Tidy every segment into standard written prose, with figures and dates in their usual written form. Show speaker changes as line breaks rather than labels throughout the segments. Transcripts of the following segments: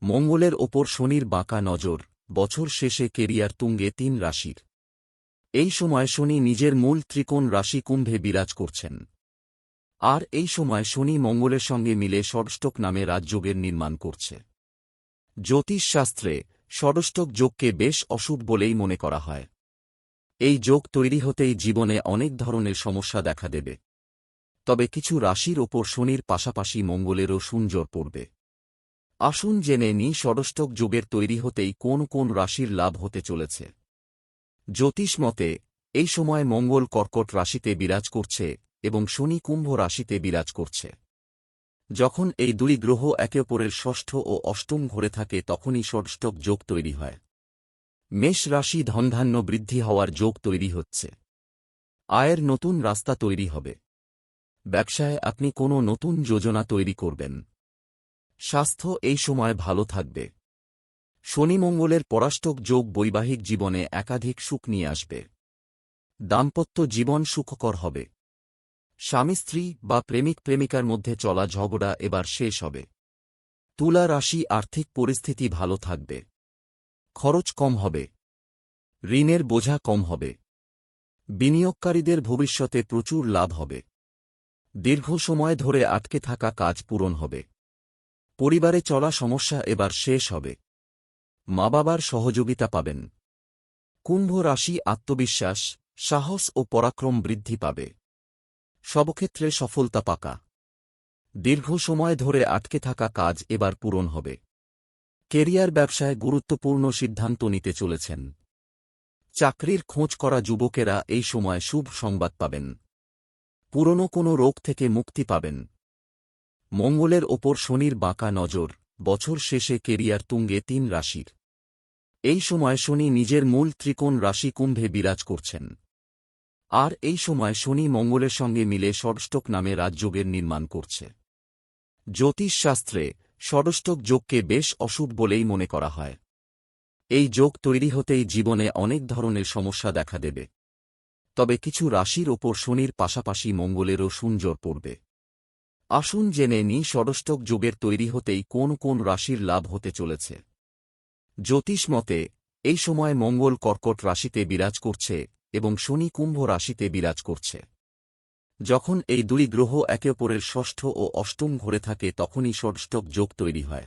মঙ্গলের ওপর শনির বাঁকা নজর, বছর শেষে কেরিয়ার তুঙ্গে ৩ রাশির। এই সময় শনি নিজের মূল ত্রিকোণ রাশি কুম্ভে বিরাজ করছেন। আর এই সময় শনি মঙ্গলের সঙ্গে মিলে ষষ্ঠক নামে রাজযোগের নির্মাণ করছে। জ্যোতিষশাস্ত্রে ষষ্ঠক যোগকে বেশ অশুভ বলেই মনে করা হয়। এই যোগ তৈরি হতেই জীবনে অনেক ধরনের সমস্যা দেখা দেবে। তবে কিছু রাশির ওপর শনির পাশাপাশি মঙ্গলেরও সুনজর পড়বে। আসুন জেনে নিই ষষ্ঠক যোগের তৈরি হতেই কোন কোন রাশির লাভ হতে চলেছে। জ্যোতিষ মতে এই সময় মঙ্গল কর্কট রাশিতে বিরাজ করছে এবং শনি কুম্ভ রাশিতে বিরাজ করছে। যখন এই দুই গ্রহ একে অপরের ষষ্ঠ ও অষ্টম ঘরে থাকে তখনই ষষ্ঠক যোগ তৈরি হয়। মেষ রাশি ধনধান্য বৃদ্ধি হওয়ার যোগ তৈরি হচ্ছে। আয়ের নতুন রাস্তা তৈরি হবে। ব্যবসায় আপনি কোনো নতুন যোজনা তৈরি করবেন। স্বাস্থ্য এই সময় ভালো থাকবে। শনি মঙ্গলের পরাষ্টক যোগ বৈবাহিক জীবনে একাধিক সুখ নিয়ে আসবে। দাম্পত্য জীবন সুখকর হবে। স্বামী স্ত্রী বা প্রেমিক প্রেমিকার মধ্যে চলা ঝগড়া এবার শেষ হবে। তুলা রাশি আর্থিক পরিস্থিতি ভালো থাকবে। খরচ কম হবে। ঋণের বোঝা কম হবে। বিনিয়োগকারীদের ভবিষ্যতে প্রচুর লাভ হবে। দীর্ঘ সময় ধরে আটকে থাকা কাজ পূরণ হবে। পরিবারে চলা সমস্যা এবার শেষ হবে। মা বাবার সহযোগিতা পাবেন। কুম্ভ রাশি আত্মবিশ্বাস, সাহস ও পরাক্রম বৃদ্ধি পাবে। সবক্ষেত্রে সফলতা পাকা। দীর্ঘ সময় ধরে আটকে থাকা কাজ এবার পূরণ হবে। কেরিয়ার ব্যবসায় গুরুত্বপূর্ণ সিদ্ধান্ত নিতে চলেছেন। চাকরির খোঁজ করা যুবকেরা এই সময় শুভ সংবাদ পাবেন। পুরনো কোনো রোগ থেকে মুক্তি পাবেন। মঙ্গলের ওপর শনির বাঁকা নজর, বছর শেষে কেরিয়ার তুঙ্গে ৩ রাশির। এই সময় শনি নিজের মূল ত্রিকোণ রাশি কুম্ভে বিরাজ করছেন। আর এই সময় শনি মঙ্গলের সঙ্গে মিলে ষষ্ঠক নামে রাজযোগের নির্মাণ করছে। জ্যোতিষশাস্ত্রে ষষ্ঠক যোগকে বেশ অশুভ বলেই মনে করা হয়। এই যোগ তৈরি হতেই জীবনে অনেক ধরনের সমস্যা দেখা দেবে। তবে কিছু রাশির ওপর শনির পাশাপাশি মঙ্গলেরও সুনজর পড়বে। আসুন জেনে নিই ষষ্ঠক যোগের তৈরি হতেই কোন কোন রাশির লাভ হতে চলেছে। জ্যোতিষ মতে এই সময় মঙ্গল কর্কট রাশিতে বিরাজ করছে এবং শনি কুম্ভ রাশিতে বিরাজ করছে। যখন এই দুই গ্রহ একে অপরের ষষ্ঠ ও অষ্টম ঘরে থাকে তখনই ষষ্ঠক যোগ তৈরি হয়।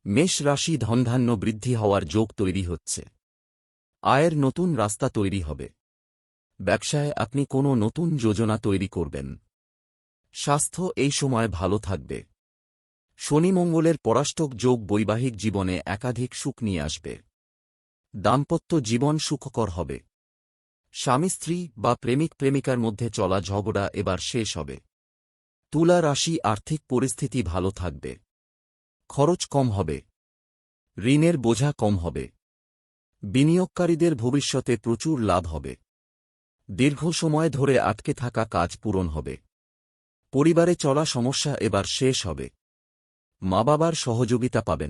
মেষ রাশি ধনধান্য বৃদ্ধি হওয়ার যোগ তৈরি হচ্ছে। আয়ের নতুন রাস্তা তৈরি হবে। ব্যবসায় আপনি কোনো নতুন যোজনা তৈরি করবেন। স্বাস্থ্য এই সময় ভালো থাকবে। শনি মঙ্গলের পরাষ্টক যোগ বৈবাহিক জীবনে একাধিক সুখ নিয়ে আসবে। দাম্পত্য জীবন সুখকর হবে। স্বামী স্ত্রী বা প্রেমিক প্রেমিকার মধ্যে চলা ঝগড়া এবার শেষ হবে। তুলা রাশি আর্থিক পরিস্থিতি ভালো থাকবে। খরচ কম হবে। ঋণের বোঝা কম হবে। বিনিয়োগকারীদের ভবিষ্যতে প্রচুর লাভ হবে। দীর্ঘ সময় ধরে আটকে থাকা কাজ পূরণ হবে। পরিবারে চলা সমস্যা এবার শেষ হবে। মা বাবার সহযোগিতা পাবেন।